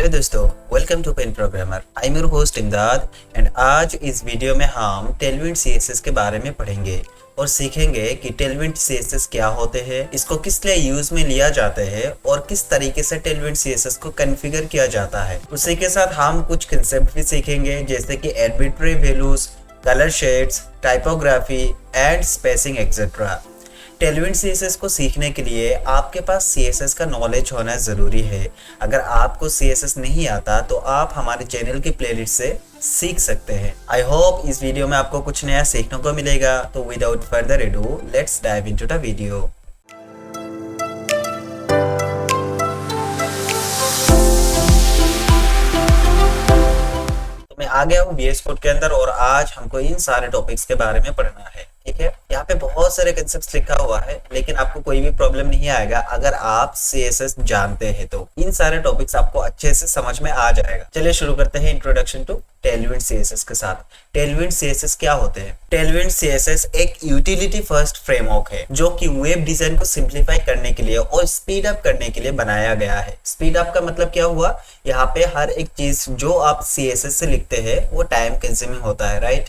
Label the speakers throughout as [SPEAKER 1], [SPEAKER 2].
[SPEAKER 1] Hello दोस्तों, welcome to pen programmer. I am your host Imdad and आज इस video में हम टेलविंड सीएसएस के बारे में पढ़ेंगे और सीखेंगे कि टेलविंड सीएसएस क्या होते हैं, इसको किस लिए यूज में लिया जाता है और किस तरीके से टेलविंड सीएसएस को कॉन्फ़िगर किया जाता है। उसी के साथ हम कुछ कंसेप्ट भी सीखेंगे जैसे कि arbitrary values, colour shades, typography and spacing etcetera. Tailwind CSS को सीखने के लिए आपके पास सीएसएस का नॉलेज होना ज़रूरी है। अगर आपको सीएसएस नहीं आता तो आप हमारे चैनल की प्लेलिस्ट से सीख सकते हैं। आई होप इस वीडियो में आपको कुछ नया सीखने को मिलेगा। तो without further edu let's dive into the video. तो मैं आ गया हूँ VS कोड के अंदर और आज हमको इन सारे टॉपिक्स के बारे में पढ़ना है। ठीक है, यहाँ पे बहुत सारे कंसेप्ट्स लिखा हुआ है लेकिन आपको कोई भी प्रॉब्लम नहीं आएगा अगर आप सीएसएस जानते हैं तो इन सारे टॉपिक्स आपको अच्छे से समझ में आ जाएगा। चलिए शुरू करते हैं इंट्रोडक्शन टू टेलविंड सीएसएस के साथ। टेलविंड सीएसएस क्या होते हैं? टेलविंड सीएसएस एक यूटिलिटी फर्स्ट फ्रेमवर्क है जो कि वेब डिजाइन को सिंप्लीफाई करने के लिए और स्पीड अप करने के लिए बनाया गया है। स्पीड अप का मतलब क्या हुआ? यहाँ पे हर एक चीज जो आप सीएसएस से लिखते हैं वो टाइम कंज्यूमिंग होता है, राइट?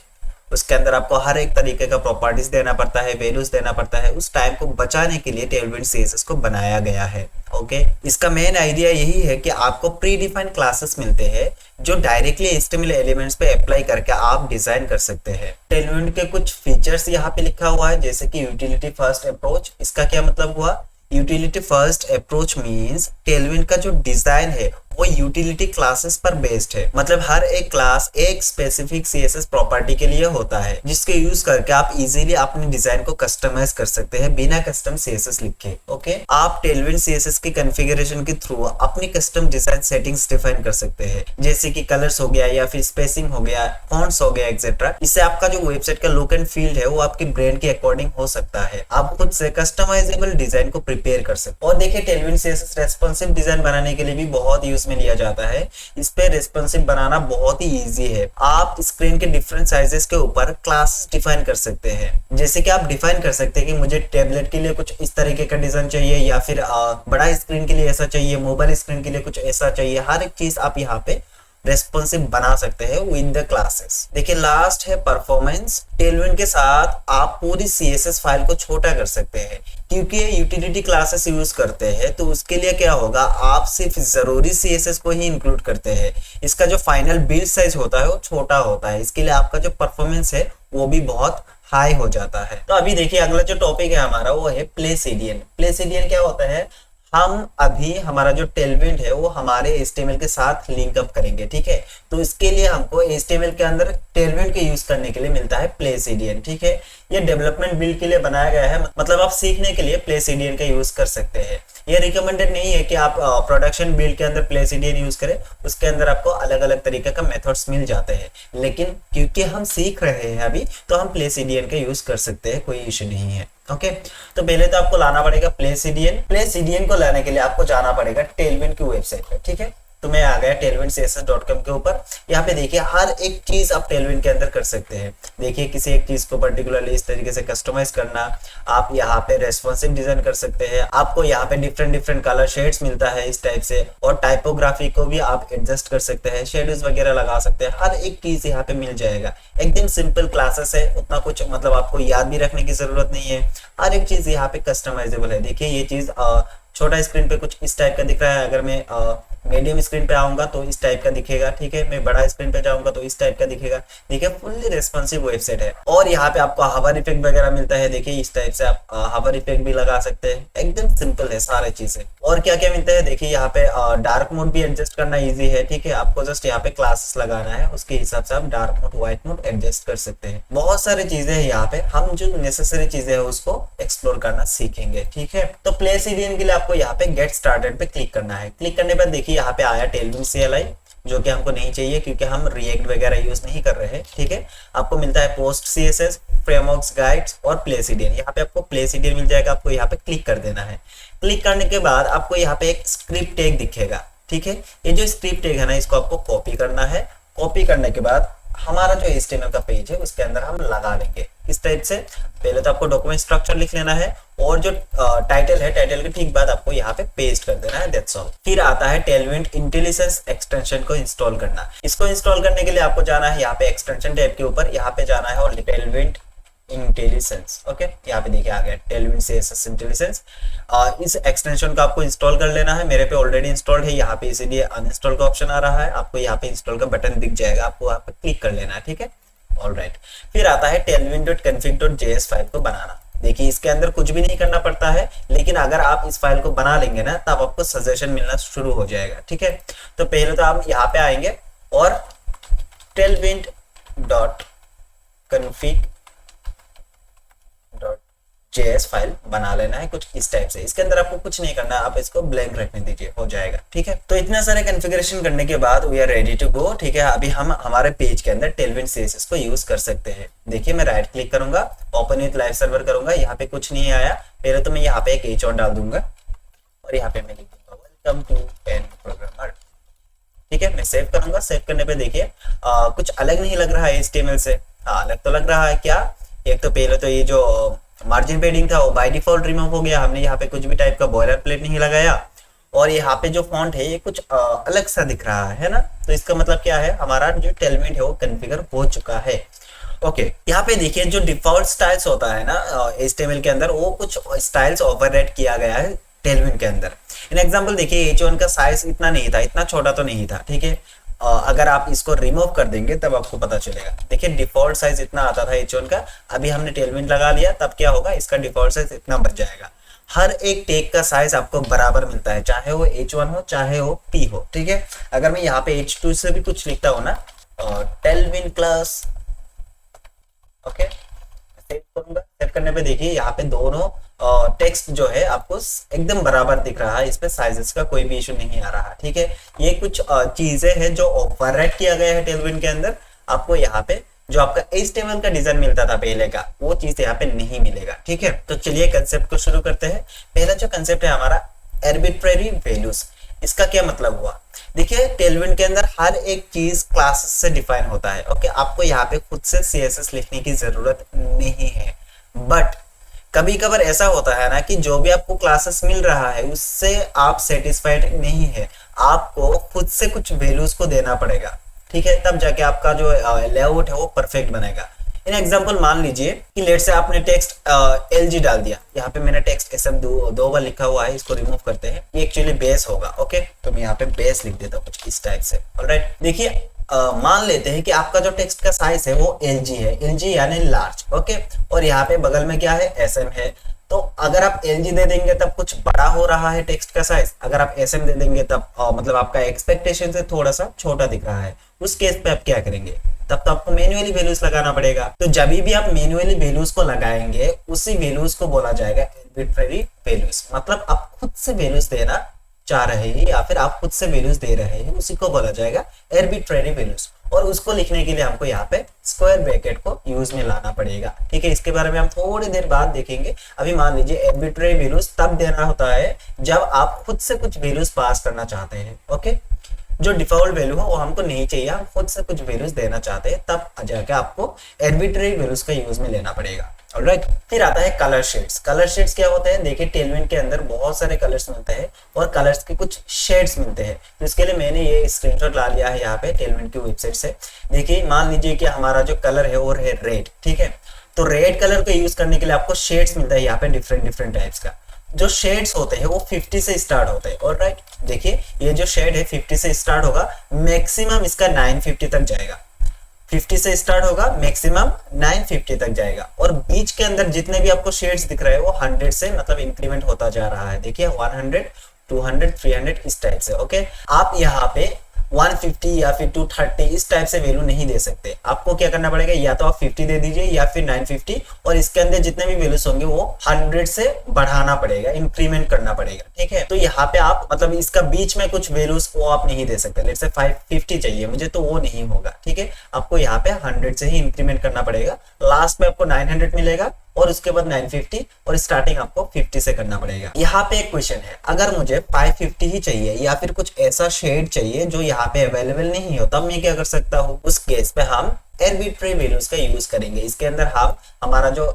[SPEAKER 1] उसके अंदर आपको हर एक तरीके का प्रॉपर्टीज देना पड़ता है, वैल्यूज देना पड़ता है। उस टाइम को बचाने के लिए टेलविंड सीएसएस को बनाया गया है। ओके, इसका मेन आइडिया यही है कि आपको प्री डिफाइंड क्लासेस मिलते हैं जो डायरेक्टली एचटीएमएल एलिमेंट्स पे अप्लाई करके आप डिजाइन कर सकते हैं। टेलविंड के कुछ फीचर्स यहाँ पे लिखा हुआ है जैसे कि यूटिलिटी फर्स्ट अप्रोच। इसका क्या मतलब हुआ? Utility first approach means Tailwind का जो डिजाइन है वो यूटिलिटी क्लासेस पर बेस्ड है। मतलब हर एक क्लास एक स्पेसिफिक सीएसएस प्रॉपर्टी के लिए होता है जिसके यूज करके आप इजीली अपने डिजाइन को कस्टमाइज कर सकते हैं बिना कस्टम सीएसएस लिखे। ओके, आप टेलविंड सीएसएस की कॉन्फ़िगरेशन के थ्रू अपनी कस्टम डिजाइन सेटिंग्स डिफाइन कर सकते हैं जैसे कि कलर्स हो गया या फिर स्पेसिंग हो गया, फॉन्ट्स हो गया एक्सेट्रा। इससे आपका जो वेबसाइट का लुक एंड फील है वो आपके ब्रांड के अकॉर्डिंग हो सकता है। आप खुद से कस्टमाइजेबल डिजाइन को प्रिपेयर कर सकते हैं। और देखिए, टेलविंड सीएसएस रेस्पॉन्सिव डिजाइन बनाने के लिए भी बहुत यूज में लिया जाता है। इस पे रेस्पॉन्सिव बनाना बहुत ही इजी है। आप स्क्रीन के डिफरेंट साइजेस के ऊपर क्लासेस डिफाइन कर सकते हैं। जैसे कि आप डिफाइन कर सकते हैं कि मुझे टैबलेट के लिए कुछ इस तरीके का डिजाइन चाहिए या फिर बड़ा स्क्रीन के लिए ऐसा चाहिए, मोबाइल स्क्रीन के लिए कुछ ऐसा चाहिए। हर एक चीज आप यहाँ पे रेस्पॉन्सिव बना सकते हैं विद द क्लासेस। देखिए, लास्ट है परफॉर्मेंस। टेलविंड के साथ आप पूरी सीएसएस फाइल को छोटा कर सकते हैं क्योंकि ये यूटिलिटी क्लासेस यूज करते हैं। तो उसके लिए क्या होगा, आप सिर्फ जरूरी सीएसएस को ही इंक्लूड करते हैं। इसका जो फाइनल बिल्ड साइज होता है वो छोटा होता है। इसके लिए आपका जो परफॉर्मेंस है वो भी बहुत हाई हो जाता है। तो अभी देखिए, अगला जो टॉपिक है हमारा वो है प्लेसिडियन। प्लेसिडियन क्या होता है? हम अभी हमारा जो टेलविंड है वो हमारे HTML के साथ लिंक अप करेंगे। ठीक है, तो इसके लिए हमको HTML के अंदर टेलविंड के यूज करने के लिए मिलता है प्लेसिडियन। ठीक है, ये डेवलपमेंट बिल्ड के लिए बनाया गया है। मतलब आप सीखने के लिए प्लेसिडियन का यूज कर सकते हैं। ये रिकमेंडेड नहीं है कि आप प्रोडक्शन बिल्ड के अंदर प्लेसिडियन यूज करें। उसके अंदर आपको अलग अलग तरीके का मेथड्स मिल जाते हैं, लेकिन क्योंकि हम सीख रहे हैं अभी तो हम प्लेसिडियन का यूज कर सकते हैं, कोई इश्यू नहीं है। ओके, तो पहले तो आपको लाना पड़ेगा प्लेसिडियन। प्लेसिडियन को लाने के लिए आपको जाना पड़ेगा टेलविंड की वेबसाइट पे। ठीक है, तो मैं आ गया tailwindcss.com के ऊपर। यहाँ पे देखिए, हर एक चीज आप टेलविंड के अंदर कर सकते हैं। देखिए, किसी एक चीज को पर्टिकुलरली इस तरीके से कस्टमाइज करना, आप यहाँ पे रेस्पॉन्सिव डिजाइन कर सकते हैं। आपको यहाँ पे डिफरेंट डिफरेंट कलर शेड्स मिलता है इस टाइप से, और टाइपोग्राफी को भी आप एडजस्ट कर सकते हैं, शेडोज वगैरह लगा सकते हैं। हर एक चीज यहाँ पे मिल जाएगा। एकदम सिंपल क्लासेस है, उतना कुछ मतलब आपको याद भी रखने की जरूरत नहीं है। हर एक चीज यहाँ पे कस्टमाइजेबल है। देखिए, ये चीज छोटा स्क्रीन पे कुछ इस टाइप का दिख रहा है, अगर मैं मीडियम स्क्रीन पे आऊंगा तो इस टाइप का दिखेगा। ठीक है, मैं बड़ा स्क्रीन पे जाऊंगा तो इस टाइप का दिखेगा। देखिए, फुल्ली रेस्पॉन्सिव वेबसाइट है। और यहाँ पे आपको हवर इफेक्ट वगैरह मिलता है। देखिए, इस टाइप से आप हवर इफेक्ट भी लगा सकते हैं। एकदम सिंपल है सारे चीजें। और क्या क्या मिलता है, देखिए यहाँ पे डार्क मोड भी एडजस्ट करना इजी है। ठीक है, आपको जस्ट यहाँ पे क्लासेस लगाना है, उसके हिसाब से आप dark mode, white mode adjust कर सकते हैं। बहुत सारी चीजें है यहाँ पे, हम जो नेसेसरी चीजें है उसको एक्सप्लोर करना सीखेंगे। ठीक है, तो प्लेसिडियन के लिए आपको यहाँ पे गेट स्टार्टेड पे क्लिक करना है। क्लिक करने पर देखिए यहाँ पे आया टेलविंड CLI, जो कि हमको नहीं चाहिए क्योंकि हम रिएक्ट वगैरह यूज नहीं कर रहे हैं। ठीक है, आपको मिलता है पोस्ट CSS, फ्रेमवर्क्स, गाइड्स और प्लेसिडियन। यहाँ पे आपको प्लेसिडियन मिल जाएगा, आपको यहाँ पे क्लिक कर देना है। क्लिक करने के बाद आपको यहाँ पे एक स्क्रिप्ट टैग दिखेगा। ठीक है, ये जो स्क्रिप्ट टैग है ना, इसको आपको कॉपी करना है। कॉपी करने के बाद हमारा जो HTML का पेज है उसके अंदर हम लगा लेंगे। इस टाइप से पहले तो आपको डॉक्यूमेंट स्ट्रक्चर लिख लेना है और जो टाइटल है, टाइटल के ठीक बाद आपको यहाँ पे पेस्ट कर देना है, दैट्स ऑल। फिर आता है टेलविंड इंटेलिजेंस एक्सटेंशन को इंस्टॉल करना। इसको इंस्टॉल करने के लिए आपको जाना है यहाँ पे एक्सटेंशन टैब के ऊपर, यहाँ पे जाना है और टेलविंड इंटेलिजेंस, ओके यहाँ पे देखिए आ गया टेलविंड CSS इंटेलिजेंस। इस एक्सटेंशन को आपको इंस्टॉल कर लेना है। मेरे पे ऑलरेडी इंस्टॉल्ड है यहाँ पे, इसीलिए अनइंस्टॉल का ऑप्शन आ रहा है। आपको यहाँ पे इंस्टॉल का बटन दिख जाएगा, आपको वहाँ पे क्लिक कर लेना है, ठीक है, ऑलराइट। फिर आता है tailwind.config.js फाइल को बनाना। देखिए इसके अंदर कुछ भी नहीं करना पड़ता है, लेकिन अगर आप इस फाइल को बना लेंगे ना तब आपको सजेशन मिलना शुरू हो जाएगा, ठीक है। तो पहले तो आप यहाँ पे आएंगे और tailwind.config.js फाइल बना लेना है कुछ इस टाइप से। इसके अंदर आपको कुछ नहीं करना है, आप इसको ब्लैंक रखने दीजिए, हो जाएगा, ठीक है। तो इतना सारे कॉन्फ़िगरेशन करने के बाद we are ready to go, ठीक है। अभी हम हमारे पेज के अंदर टेलविंड CSS को यूज कर सकते हैं। देखिए मैं राइट क्लिक करूंगा, ओपन विद लाइव सर्वर करूंगा, यहाँ पे कुछ नहीं आया। पहले तो मैं यहाँ पे एक H1 डाल दूंगा और यहाँ पे मैं लिख दूंगा वेलकम टू पेन प्रोग्रामर, ठीक है। मैं सेव करूंगा, सेव करने पे देखिए कुछ अलग नहीं लग रहा है HTML से। हाँ अलग तो लग रहा है, क्या, एक तो पहले तो ये जो मार्जिन पेडिंग था वो बाय डिफॉल्ट रिमूव हो गया, हमने यहाँ पे कुछ भी टाइप का बॉयलर प्लेट नहीं लगाया। और यहाँ पे जो फॉन्ट है ये कुछ अलग सा दिख रहा है ना, तो इसका मतलब क्या है, हमारा जो टेलविंड है वो कॉन्फ़िगर हो चुका है, ओके। यहाँ पे देखिए जो डिफॉल्ट स्टाइल्स होता है ना HTML के अंदर, वो कुछ स्टाइल्स ओवरराइड किया गया है टेलविंड के अंदर। इन एग्जांपल देखिए H1 का साइज इतना नहीं था, इतना छोटा तो नहीं था, ठीक है। अगर आप इसको रिमूव कर देंगे तब आपको पता चलेगा। देखिए डिफॉल्ट साइज इतना आता था H1 का, अभी हमने टेलविंड लगा लिया तब क्या होगा, इसका डिफॉल्ट साइज इतना बच जाएगा। हर एक टैग का साइज आपको बराबर मिलता है, चाहे वो H1 हो चाहे वो P हो, ठीक है। अगर मैं यहाँ पे H2 से भी कुछ लिखता हूँ ना, टेलविंड क्लास, ओके, सेव करूंगा। सेव करने पे देखिए यहाँ पे दोनों टेक्स्ट जो है आपको एकदम बराबर दिख रहा है, इस पे साइजेस का कोई भी इशू नहीं आ रहा, ठीक है। ये कुछ चीजें हैं जो ओवरराइड किया गया है टेलविंड के अंदर। आपको यहाँ पे जो आपका HTML का डिजाइन मिलता था पहले का, वो चीज यहाँ पे नहीं मिलेगा, ठीक है। तो चलिए कंसेप्ट को शुरू करते हैं। पहला जो कंसेप्ट है हमारा आर्बिट्रेरी वैल्यूज। इसका क्या मतलब हुआ, देखिए टेलविंड के अंदर हर एक चीज क्लासेस से डिफाइन होता है, ओके। आपको यहाँ पे खुद से CSS लिखने की जरूरत नहीं है, बट कभी कभार ऐसा होता है ना कि जो भी आपको क्लासेस मिल रहा है उससे आप सेटिस्फाइड नहीं है, आपको खुद से कुछ वैल्यूज को देना पड़ेगा, ठीक है, तब जाके आपका जो लेआउट है वो परफेक्ट बनेगा। इन एग्जांपल मान लीजिए कि लेट से आपने टेक्स्ट LG डाल दिया, यहाँ पे मैंने टेक्स्ट SM दो बार लिखा हुआ है, इसको रिमूव करते हैं, ये एक्चुअली बेस होगा, ओके। तो मैं यहाँ पे बेस लिख देता हूँ कुछ इस टाइप से, ऑलराइट। देखिए मान लेते हैं कि आपका जो टेक्स्ट का साइज है वो LG है, LG यानी लार्ज, ओके। और यहाँ पे बगल में क्या है, SM है। तो अगर आप LG दे देंगे तब कुछ बड़ा हो रहा है टेक्स्ट का साइज, अगर आप SM दे देंगे तब मतलब आपका एक्सपेक्टेशन से थोड़ा सा छोटा दिख रहा है। उस केस पे आप क्या करेंगे, तब तो आपको मैन्युअली वैल्यूज लगाना पड़ेगा। तो जब भी आप मैन्युअली वैल्यूज को लगाएंगे उसी वैल्यूज को बोला जाएगा आर्बिट्रेरी वैल्यूज। मतलब आप खुद से वैल्यूज देना चाह रहे हैं या फिर आप खुद से वैल्यूज दे रहे हैं, उसी को बोला जाएगा आर्बिट्रेरी वैल्यूज। और उसको लिखने के लिए हमको यहाँ पे स्क्वायर ब्रैकेट को यूज में लाना पड़ेगा, ठीक है। इसके बारे में हम थोड़ी देर बाद देखेंगे। अभी मान लीजिए आर्बिट्रेरी वैल्यूज तब देना होता है जब आप खुद से कुछ वैल्यूज पास करना चाहते हैं, ओके। जो डिफॉल्ट वैल्यू है वो हमको नहीं चाहिए, हम खुद से कुछ वैल्यूज देना चाहते हैं, तब जाके आपको आर्बिट्रेरी वैल्यूज का यूज में लेना पड़ेगा, ऑलराइट। फिर आता है कलर शेड्स। कलर शेड्स क्या होते हैं, देखिए टेलविंड के अंदर बहुत सारे कलर्स मिलते हैं और कलर्स के कुछ शेड्स मिलते हैं। तो इसके लिए मैंने ये स्क्रीनशॉट ला लिया है यहाँ पे टेलविंड की वेबसाइट से। देखिए मान लीजिए कि हमारा जो कलर है वो है रेड, ठीक है। तो रेड कलर को यूज करने के लिए आपको शेड्स मिलता है यहाँ पे डिफरेंट टाइप्स का। जो शेड्स होते हैं वो 50 से स्टार्ट होते हैं, ऑलराइट। देखिए ये जो शेड है 50 से स्टार्ट होगा, मैक्सिमम इसका 950 तक जाएगा। 50 से स्टार्ट होगा, मैक्सिमम 950 तक जाएगा। और बीच के अंदर जितने भी आपको शेड्स दिख रहे हैं वो 100 से मतलब इंक्रीमेंट होता जा रहा है। देखिए 100, 200, 300 इस टाइप से, ओके। आप यहाँ पे 150 या फिर 230 इस टाइप से वैल्यू नहीं दे सकते। आपको क्या करना पड़ेगा, या तो आप 50 दे दीजिए या फिर 950, और इसके अंदर जितने भी वैल्यूज होंगे वो 100 से बढ़ाना पड़ेगा, इंक्रीमेंट करना पड़ेगा, ठीक है। तो यहाँ पे आप मतलब इसका बीच में कुछ वैल्यूज वो आप नहीं दे सकते। लेट्स से 550 चाहिए मुझे, तो वो नहीं होगा, ठीक है। आपको यहाँ पे 100 से ही इंक्रीमेंट करना पड़ेगा। लास्ट में आपको 900 मिलेगा और उसके बाद 950 और स्टार्टिंग आपको 50 से करना पड़ेगा। यहाँ पे एक क्वेश्चन है, अगर मुझे 550 ही चाहिए या फिर कुछ ऐसा शेड चाहिए जो यहाँ पे अवेलेबल नहीं हो, तब मैं क्या कर सकता हूँ? उस केस पे हम आर्बिट्रेरी वैल्यूज का यूज करेंगे। इसके अंदर हम हमारा जो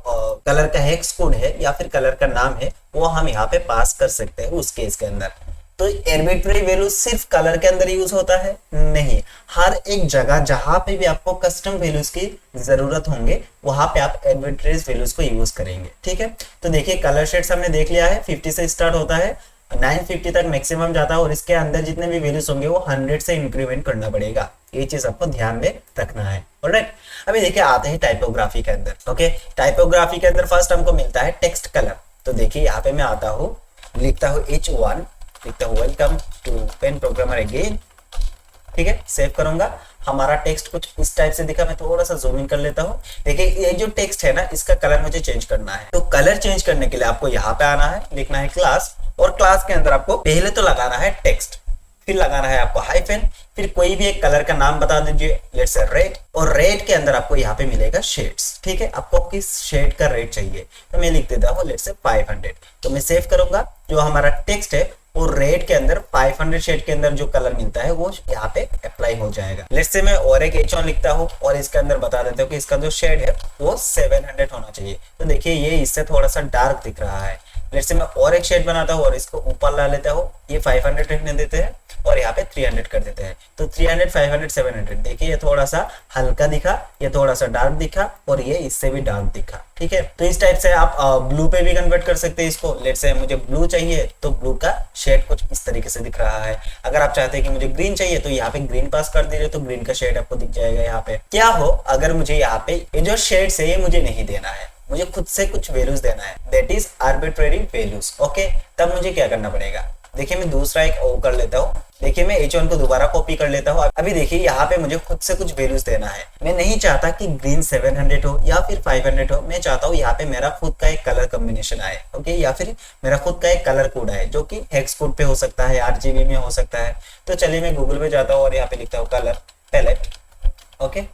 [SPEAKER 1] कलर का हेक्स कोड है या फिर कलर का नाम है वो हम यहाँ पे पास कर सकते हैं उस केस के अंदर। तो आर्बिट्रेरी वैल्यू सिर्फ कलर के अंदर यूज होता है? नहीं, हर एक जगह जहां पे भी आपको कस्टम वैल्यूज की जरूरत होंगे वहां पे आप आर्बिट्रेरी वैल्यूज को यूज करेंगे। ठीक है, तो देखिए कलर शेड्स हमने देख लिया है, 50 से स्टार्ट होता है, 950 तक मैक्सिमम जाता है और इसके अंदर जितने भी वैल्यूज होंगे वो 100 से इंक्रीमेंट करना पड़ेगा। ये चीज आपको ध्यान में रखना है। ऑलराइट, अभी देखिए आते हैं टाइपोग्राफी के अंदर। ओके, टाइपोग्राफी के अंदर फर्स्ट हमको मिलता है टेक्स्ट कलर। तो देखिए यहाँ पे मैं आता हूँ, लिखता हूँ H1, लिखता हूँ welcome to pen programmer again. ठीक है, सेव करूंगा। हमारा टेक्स्ट कुछ इस टाइप से दिखा, मैं थोड़ा सा जूम इन कर लेता हूँ। देखिए ये जो टेक्स्ट है ना, इसका कलर मुझे चेंज करना है। तो कलर चेंज करने के लिए आपको यहाँ पे आना है, लिखना है क्लास, और क्लास के अंदर आपको पहले तो लगाना है टेक्स्ट, फिर लगाना है आपको हाइफन, फिर कोई भी एक कलर का नाम बता दीजिए, लेट्स से रेड, और रेड के अंदर आपको यहाँ पे मिलेगा शेड्स। ठीक है, आपको किस शेड का रेड चाहिए तो मैं लिख देता हूँ लेट्स से 500। तो मैं सेव करूंगा, जो हमारा टेक्स्ट है वो रेड के अंदर 500 शेड के अंदर जो कलर मिलता है वो यहाँ पे अप्लाई हो जाएगा। लेट्स से मैं और एक H1 लिखता हूँ और इसके अंदर बता देता हूँ कि इसका जो शेड है वो 700 होना चाहिए। तो देखिए ये इससे थोड़ा सा डार्क दिख रहा है। लेट्स से मैं और एक शेड बनाता हूँ और इसको ऊपर ला लेता हूँ, ये 500 रखने देते हैं और यहाँ पे 300 कर देते हैं। तो 300, 500, 700, देखिए ये थोड़ा सा हल्का दिखा, ये थोड़ा सा डार्क दिखा और ये इससे भी डार्क दिखा। ठीक है, तो इस टाइप से आप ब्लू पे भी कन्वर्ट कर सकते हैं इसको। लेट्स से मुझे ब्लू चाहिए तो ब्लू का शेड कुछ इस तरीके से दिख रहा है। अगर आप चाहते हैं कि मुझे ग्रीन चाहिए तो यहाँ पे ग्रीन पास कर दीजिए, तो ग्रीन का शेड आपको दिख जाएगा। यहाँ पे क्या हो, अगर मुझे यहाँ पे ये जो शेड है ये मुझे नहीं देना है, मुझे खुद से कुछ वैल्यूज देना है, that is arbitrary values. Okay, तब मुझे क्या करना पड़ेगा? देखिए मैं दूसरा एक ओ कर लेता हूँ। देखिए मैं H1 को दोबारा कॉपी कर लेता हूँ। अभी देखिए यहाँ पे मुझे खुद से कुछ वैल्यूज देना है। मैं नहीं चाहता कि ग्रीन 700 हो या फिर 500 हो, मैं चाहता हूँ यहाँ पे मेरा खुद का एक कलर कॉम्बिनेशन आए। ओके, या फिर मेरा खुद का एक कलर कोड आए जो कि हेक्स कोड पे हो सकता है, RGB में हो सकता है। तो चलिए मैं गूगल पे जाता हूँ और यहाँ पे लिखता हूँ कलर पैलेट। ओके,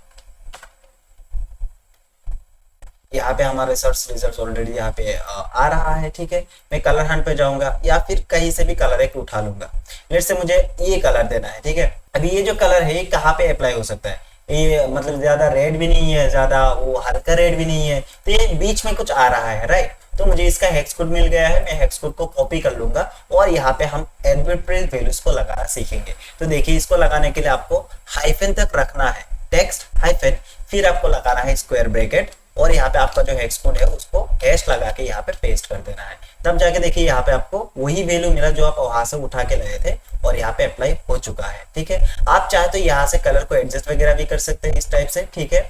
[SPEAKER 1] यहाँ पे हमारे सर्च रिजल्ट ऑलरेडी यहाँ पे आ रहा है। ठीक है, मैं कलर हंट पे जाऊंगा या फिर कहीं से भी कलर एक उठा लूंगा। लेट्स से मुझे ये कलर देना है। ठीक है, अभी ये जो कलर है ये कहाँ पे अप्लाई हो सकता है? ये मतलब ज्यादा रेड भी नहीं है, ज्यादा वो हल्का रेड भी नहीं है, तो ये बीच में कुछ आ रहा है। राइट, तो मुझे इसका हेक्स कोड मिल गया है, मैं हेक्स कोड को कॉपी कर लूंगा और यहाँ पे हम आर्बिट्रेरी वैल्यूज को लगाना सीखेंगे। तो देखिए इसको लगाने के लिए आपको हाइफन तक रखना है, टेक्स्ट हाइफन, फिर आपको लगाना है स्क्वायर ब्रैकेट और यहाँ पे आपका जो हेक्स कोड है उसको हैश लगा के यहाँ पे पेस्ट कर देना है। तब जाके देखिए यहाँ पे आपको वही वैल्यू मिला जो आप वहां से उठा के लाए थे और यहाँ पे अप्लाई हो चुका है। ठीक है, आप चाहे तो यहाँ से कलर को एडजस्ट वगैरह भी कर सकते हैं इस टाइप से। ठीक है,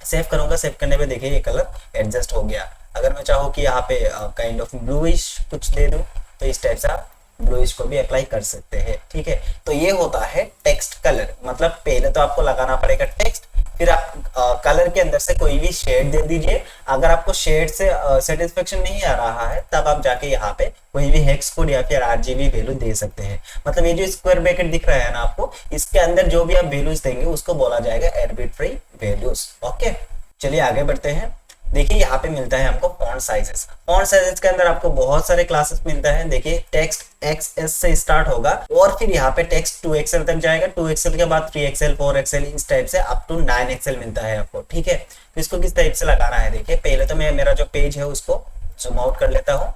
[SPEAKER 1] सेव करूंगा, सेव करने पे देखिए ये कलर एडजस्ट हो गया। अगर मैं चाहूँ कि यहाँ पे काइंड ऑफ ब्लूइश कुछ दे दूं तो इस टाइप से आप ब्लूइश को भी अप्लाई कर सकते हैं। ठीक है, तो ये होता है टेक्स्ट कलर। मतलब पहले तो आपको लगाना पड़ेगा टेक्स्ट, फिर आप कलर के अंदर से कोई भी शेड दे दीजिए। अगर आपको शेड से सेटिस्फेक्शन नहीं आ रहा है तब आप जाके यहाँ पे कोई भी हेक्स कोड या फिर RGB वैल्यू दे सकते हैं। मतलब ये जो स्क्वायर ब्रैकेट दिख रहा है ना आपको, इसके अंदर जो भी आप वैल्यूज देंगे उसको बोला जाएगा आर्बिट्रेरी वैल्यूज। ओके, चलिए आगे बढ़ते हैं। देखिए यहाँ पे मिलता है हमको फॉन्ट साइजेस। फॉन्ट साइजेस के अंदर आपको बहुत सारे क्लासेस मिलता है। देखिए टेक्स्ट XS से स्टार्ट होगा और फिर यहाँ पे टेक्स्ट 2XL तक जाएगा, 2XL के बाद 3XL, 4XL, इस टाइप से अप टू 9XL मिलता है आपको। ठीक है, तो इसको किस टाइप से लगाना है? देखिए पहले तो मैं मेरा जो पेज है उसको जूम आउट कर लेता हूँ,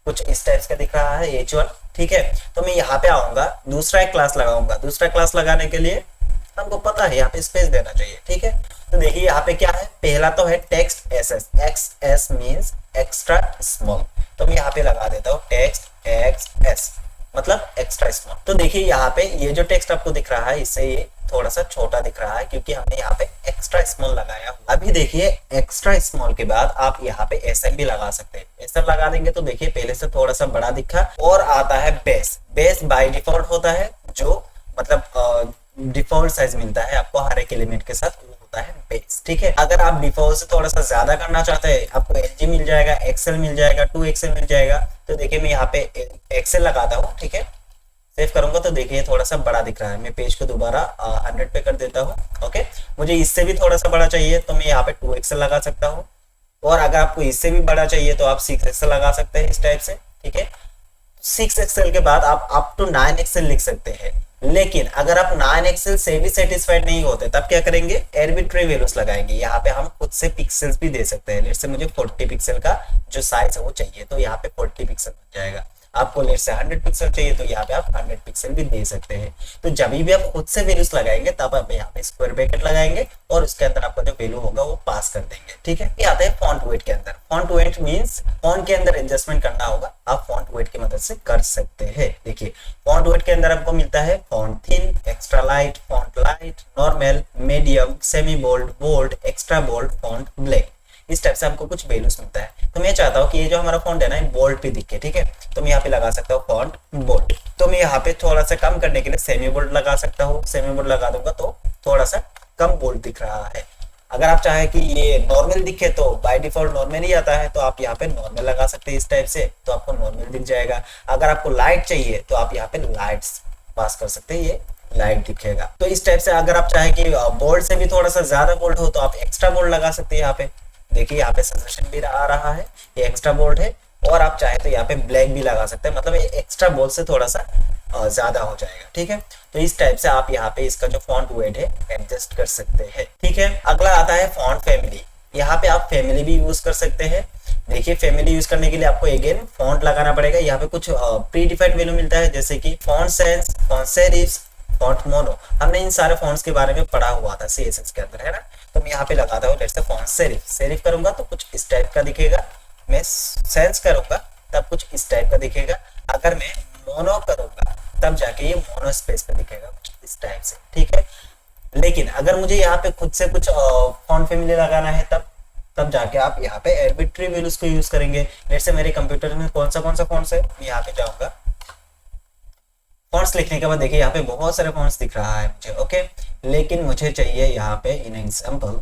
[SPEAKER 1] कुछ इस टाइप का दिख रहा है H1। ठीक है, तो मैं यहाँ पे आऊंगा, दूसरा एक क्लास लगाऊंगा। दूसरा क्लास लगाने के लिए हमको पता है यहाँ पे स्पेस देना चाहिए। ठीक है, तो देखिए यहाँ पे क्या है, पहला तो है text SS, XS means extra small, तो मैं यहाँ पे लगा देता हूँ टेक्स्ट XS मतलब एक्स्ट्रा स्मॉल। तो देखिए यहाँ पे ये जो टेक्स्ट आपको दिख रहा है इससे ये थोड़ा सा छोटा दिख रहा है क्योंकि हमने यहाँ पे एक्स्ट्रा स्मॉल लगाया। अभी देखिए एक्स्ट्रा स्मॉल के बाद आप यहाँ पे SM भी लगा सकते हैं। SM लगा देंगे तो देखिए पहले से थोड़ा सा बड़ा दिखा। और आता है बेस। बेस बाय डिफॉल्ट होता है, जो मतलब डिफॉल्ट साइज मिलता है आपको हर एक एलिमेंट के साथ, वो होता है बेस। ठीक है, अगर आप डिफॉल्ट से थोड़ा सा ज्यादा करना चाहते हैं आपको LG मिल जाएगा, XL मिल जाएगा, 2XL मिल जाएगा। तो देखिए मैं यहाँ पे XL लगाता हूँ। ठीक है, सेव करूंगा तो देखिए थोड़ा सा बड़ा दिख रहा है। मैं पेज को दोबारा 100 पे कर देता हूँ। ओके, मुझे इससे भी थोड़ा सा बड़ा चाहिए तो मैं यहाँ पे 2XL लगा सकता हूँ। और अगर आपको इससे भी बड़ा चाहिए तो आप 6 एक्सएल लगा सकते हैं इस टाइप से, ठीक है। 6 एक्सएल के बाद आप अप टू 9 एक्सएल लिख सकते हैं। लेकिन अगर आप 9 एक्सएल से भी सेटिस्फाइड नहीं होते तब क्या करेंगे, आर्बिट्री वैल्यूज लगाएंगे। यहाँ पे हम खुद से पिक्सल्स भी दे सकते हैं। लेट्स से मुझे 40 पिक्सल का जो साइज है वो चाहिए, तो यहाँ पे 40 पिक्सल बन जाएगा। आपको लेट से 100 पिक्सल चाहिए तो यहाँ पे आप 100 पिक्सल भी दे सकते हैं। तो जब भी आप खुद से वैल्यूज लगाएंगे तब आप यहाँ पे स्क्वायर ब्रैकेट लगाएंगे और उसके अंदर आपका जो वैल्यू होगा वो पास कर देंगे, ठीक है। ये आता है फॉन्ट वेट के अंदर। फॉन्ट वेट मींस फॉन्ट के अंदर एडजस्टमेंट करना होगा, आप फॉन्ट वेट की मदद से कर सकते हैं। देखिए फॉन्ट वेट के अंदर आपको मिलता है font thin, extra light, font light, normal, medium, semi bold, bold, extra bold, font black. इस टाइप से आपको कुछ वैल्यूज मिलता है। तो मैं चाहता हूँ कि ये जो हमारा फॉन्ट है ना बोल्ड पे दिखे, ठीक है। तो मैं यहाँ पे लगा सकता हूँ फॉन्ट बोल्ड। तो मैं यहाँ पे थोड़ा सा कम करने के लिए सेमी बोल्ड लगा सकता हूँ। सेमी बोल्ड लगा दूंगा तो थोड़ा सा कम बोल्ड दिख रहा है। अगर आप चाहे कि ये नॉर्मल दिखे तो बाय डिफॉल्ट नॉर्मल ही आता है, तो आप यहाँ पे नॉर्मल लगा सकते हैं इस टाइप से, तो आपको नॉर्मल दिख जाएगा। अगर आपको लाइट चाहिए तो आप यहाँ पे लाइट्स पास कर सकते हैं, ये लाइट दिखेगा। तो इस टाइप से अगर आप चाहे कि बोल्ड से भी थोड़ा सा ज्यादा बोल्ड हो तो आप एक्स्ट्रा बोल्ड लगा सकते हैं। यहाँ पे देखिए यहाँ पे सजेशन भी आ रहा है, ये एक्स्ट्रा बोल्ड है। और आप चाहे तो यहाँ पे ब्लैक भी लगा सकते हैं, मतलब ये एक्स्ट्रा बोल्ड से थोड़ा सा ज्यादा हो जाएगा, ठीक है। तो इस टाइप से आप यहाँ पे इसका जो फॉन्ट वेट है एडजस्ट कर सकते हैं, ठीक है। अगला आता है फॉन्ट फैमिली। यहाँ पे आप फैमिली भी यूज कर सकते हैं। देखिए फैमिली यूज करने के लिए आपको अगेन फॉन्ट लगाना पड़ेगा। यहाँ पे कुछ प्री डिफाइंड वैल्यू मिलता है, जैसे कि font sense, font serif, font mono. हमने इन सारे फॉन्ट्स के बारे में पढ़ा हुआ था सीएसएस के अंदर, है ना। तो मैं यहाँ पे लगाता हूँ let's say font serif. Serif करूंगा तो कुछ इस टाइप का दिखेगा। मैं सेंस करूंगा तब कुछ इस टाइप का दिखेगा। अगर मैं मोनो करूंगा तब जाके ये मोनो स्पेस पे दिखेगा कुछ इस टाइप से, ठीक है। लेकिन अगर मुझे यहाँ पे खुद से कुछ फॉन्ट फैमिली लगाना है तब जाके आप यहाँ पे आर्बिट्री वैल्यूज को यूज करेंगे। लेट्स से मेरे कंप्यूटर में कौन सा फॉन्ट्स है, मैं यहाँ पे जाऊंगा। फॉन्ट्स लिखने के बाद देखिए यहाँ पे बहुत सारे फॉन्ट्स दिख रहा है मुझे, ओके। लेकिन मुझे चाहिए यहाँ पे इन एग्जांपल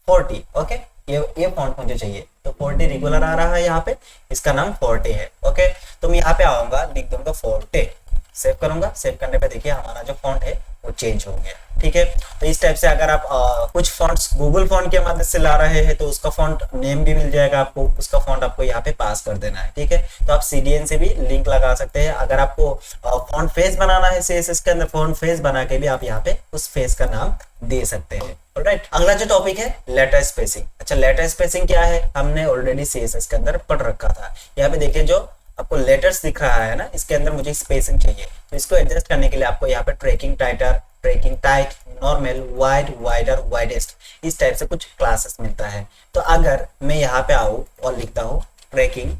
[SPEAKER 1] 40, ओके। ये फॉन्ट मुझे चाहिए, तो 40 रेगुलर आ रहा है यहाँ पे, इसका नाम 40 है, ओके। तो मैं यहाँ पे आऊंगा, लिख दूंगा 40, सेव करूंगा। सेव करने पे देखिए हमारा जो फॉन्ट है वो चेंज हो गया, ठीक है। तो इस टाइप से अगर आप कुछ फॉन्ट्स गूगल फॉन्ट के मदद से ला रहे हैं तो उसका फॉन्ट नेम भी मिल जाएगा आपको, उसका फॉन्ट आपको यहाँ पे पास कर देना है, ठीक है। तो आप सीडीएन से भी लिंक लगा सकते हैं। अगर आपको फॉन्ट फेस बनाना है सीएसएस के अंदर, फॉन्ट फेस बना के भी आप यहाँ पे उस फेस का नाम दे सकते हैं, ऑलराइट। अगला जो टॉपिक है लेटर स्पेसिंग। अच्छा लेटर स्पेसिंग क्या है, हमने ऑलरेडी सीएसएस के अंदर पढ़ रखा था। यहाँ पे देखिए जो आपको लेटर्स दिख रहा है ना, इसके अंदर मुझे स्पेसिंग चाहिए। तो इसको एडजस्ट करने के लिए आपको यहाँ पे tracking tighter, tracking tight, normal, wide, wider, widest, इस टाइप से कुछ क्लासेस मिलता है। तो अगर मैं यहाँ पे आऊँ और लिखता हूँ ट्रैकिंग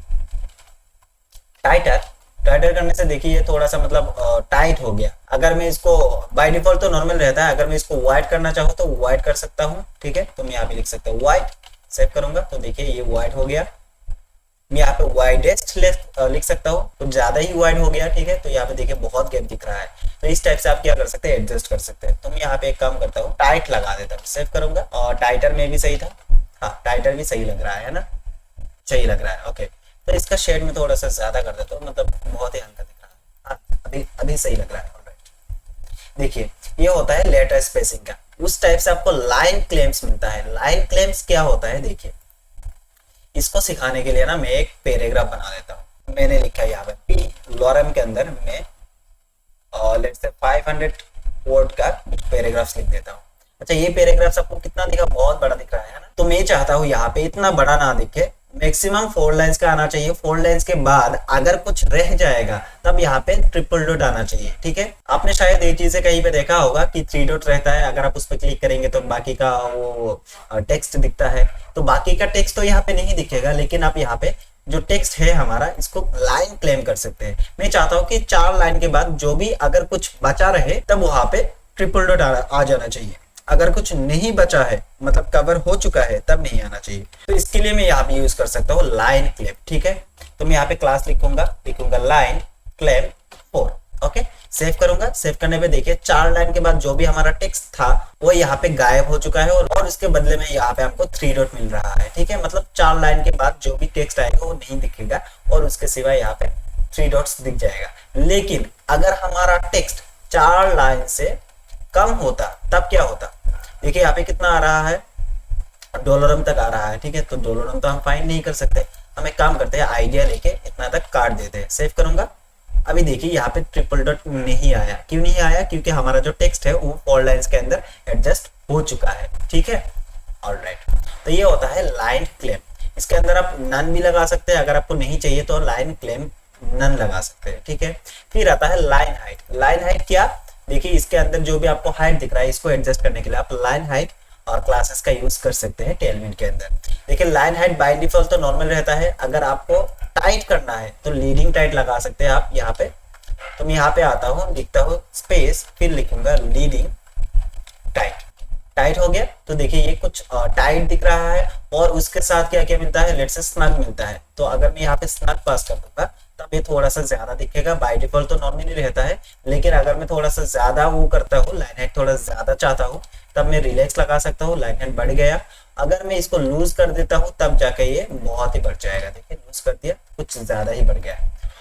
[SPEAKER 1] टाइटर, टाइटर करने से देखिए ये थोड़ा सा मतलब टाइट हो गया। अगर मैं इसको बाय डिफॉल्ट तो नॉर्मल रहता है, अगर मैं इसको वाइड करना चाहूँ तो वाइड कर सकता हूँ, ठीक है। तो मैं यहाँ पे लिख सकता हूँ वाइड, सेव करूंगा तो देखिए ये वाइड हो गया। मैं यहाँ पे वाइडेस्ट लिख सकता हूँ, तो ज्यादा ही वाइड हो गया, ठीक है। तो यहाँ पे देखिए बहुत गैप दिख रहा है। तो इस टाइप से आप क्या कर सकते हैं, एडजस्ट कर सकते हैं। तो मैं यहाँ पे एक काम करता हूँ, टाइट लगा देता हूँ, सेव करूंगा। और टाइटर में भी सही था, हाँ टाइटर भी सही लग रहा है ना, सही लग रहा है, ओके। तो इसका शेड में थोड़ा सा ज्यादा कर देता हूँ, मतलब बहुत ही हल्का दिख रहा है। हाँ अभी सही लग रहा है, ऑलराइट। देखिए ये होता है लेटर स्पेसिंग का। उस टाइप से आपको लाइन क्लेम्स मिलता है। लाइन क्लेम्स क्या होता है, देखिए इसको सिखाने के लिए ना मैं एक पैराग्राफ बना देता हूँ। मैंने लिखा है यहाँ पे पी लॉरम के अंदर मैं लेट्स से 500 वर्ड का पैराग्राफ लिख देता हूँ। अच्छा ये पैराग्राफ आपको कितना दिखा, बहुत बड़ा दिख रहा है ना। तो मैं चाहता हूँ यहाँ पे इतना बड़ा ना दिखे, मैक्सिमम 4 लाइंस का आना चाहिए। 4 लाइंस के बाद अगर कुछ रह जाएगा तब यहाँ पे ट्रिपल डॉट आना चाहिए, ठीक है। आपने शायद ये चीजें कहीं पे देखा होगा कि 3 डॉट रहता है, अगर आप उस पर क्लिक करेंगे तो बाकी का वो टेक्स्ट दिखता है। तो बाकी का टेक्स्ट तो यहाँ पे नहीं दिखेगा, लेकिन आप यहाँ पे जो टेक्स्ट है हमारा इसको लाइन क्लेम कर सकते हैं। मैं चाहता हूँ कि 4 लाइन के बाद जो भी अगर कुछ बचा रहे तब वहां पे ट्रिपल डॉट आ जाना चाहिए। अगर कुछ नहीं बचा है मतलब कवर हो चुका है तब नहीं आना चाहिए। तो इसके लिए मैं यहाँ पे यूज कर सकता हूँ लाइन क्लेम, ठीक है। तो मैं यहाँ पे क्लास लिखूंगा लाइन क्लेम 4, ओके। सेव करूंगा। सेव करने पे देखिए 4 लाइन के बाद जो भी हमारा टेक्स्ट था वो यहाँ पे गायब हो चुका है और उसके बदले में यहाँ पे हमको 3 डॉट मिल रहा है, ठीक है। मतलब 4 लाइन के बाद जो भी टेक्स्ट आएगा वो नहीं दिखेगा और उसके सिवाय यहाँ पे 3 डॉट्स दिख जाएगा। लेकिन अगर हमारा टेक्स्ट 4 लाइन से कम होता तब क्या होता, देखिए यहाँ पे कितना आ रहा है डॉलरम तक आ रहा है, ठीक है, तो डॉलरम तो हम फाइंड नहीं कर सकते। हम एक काम करते हैं, आइडिया लेके इतना तक काट देते हैं, सेव करूंगा। अभी देखिए यहाँ पे ट्रिपल डॉट नहीं आया, क्यों नहीं आया? क्योंकि हमारा जो टेक्स्ट है वो 4 लाइन्स के अंदर एडजस्ट हो चुका है, ठीक है। ऑलराइट, तो ये होता है लाइन क्लेम। इसके अंदर आप नन भी लगा सकते हैं, अगर आपको नहीं चाहिए तो लाइन क्लेम नन लगा सकते हैं, ठीक है। फिर आता है लाइन हाइट। लाइन हाइट क्या? देखिए इसके अंदर जो भी आपको हाइट दिख रहा है, इसको एडजस्ट करने के लिए आप लाइन हाइट और क्लासेस का यूज कर सकते हैं टेलविन के अंदर। देखिए लाइन हाइट बाय डिफॉल्ट तो नॉर्मल रहता है, अगर आपको टाइट करना है तो लीडिंग टाइट लगा सकते हैं आप यहाँ पे। तो मैं यहाँ पे आता हूँ, लिखता हूँ स्पेस, फिर लिखूंगा लीडिंग टाइट। टाइट हो गया तो देखिए ये कुछ टाइट दिख रहा है, और उसके साथ क्या क्या मिलता है, लेट्स से स्नग मिलता है। तो अगर मैं यहाँ पे स्नग पास कर दूंगा तब ये थोड़ा सा ज्यादा दिखेगा। बाय डिफॉल्ट तो नॉर्मली रहता है, लेकिन अगर मैं थोड़ा सा ज्यादा वो करता हूँ, लाइन हाइट थोड़ा ज्यादा चाहता हूँ, तब मैं रिलैक्स लगा सकता हूँ, लाइन हाइट बढ़ गया। अगर मैं इसको लूज कर देता हूँ तब जाके ये बहुत ही बढ़ जाएगा। देखिए लूज कर दिया, कुछ ज्यादा ही बढ़ गया।